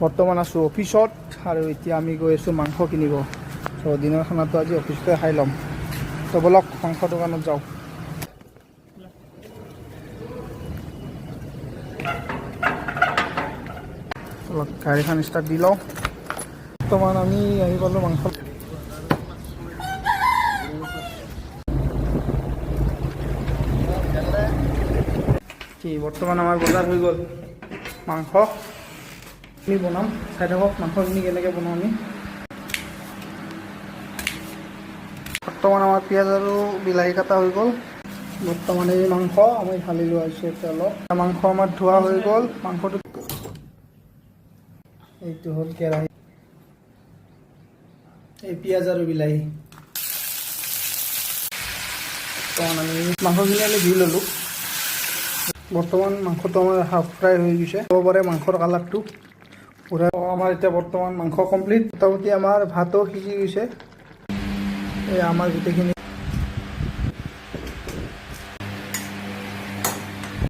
বৰ্তমান আছোঁ অফিচত আৰু এতিয়া আমি গৈ আছোঁ মাংস কিনিব। চ' দিনৰ খানাটো আজি অফিচতে খাই ল'ম। চ' ব'লক মাংস দোকানত যাওঁ। অলপ গাড়ীখন ষ্টাৰ্ট দি লওঁ। বৰ্তমান আমি আহি পালোঁ মাংস। বৰ্তমান আমাৰ বজাৰ হৈ গ'ল। মাংস আমি বনাম, চাই থাকক মাংসখিনি কেনেকৈ বনাওঁ আমি। বৰ্তমান আমাৰ পিঁয়াজ আৰু বিলাহী কাটা হৈ গ'ল। বৰ্তমান এই মাংস আমি ঢালি লোৱা হৈছে তেলত। মাংস আমাৰ ধোৱা হৈ গ'ল। মাংসটো এইটো হ'ল কেৰাহী, এই পিঁয়াজ আৰু বিলাহী। বৰ্তমান আমি মাংসখিনি ধুই ল'লোঁ। বৰ্তমান মাংসটো আমাৰ হাফ ফ্ৰাই হৈ গৈছে। ক'ব পাৰে মাংসৰ কালাৰটো পুৰা। আমাৰ এতিয়া বৰ্তমান মাংস কমপ্লিট। মোটামুটি আমাৰ ভাতো সিজি গৈছে। এই আমাৰ গোটেইখিনি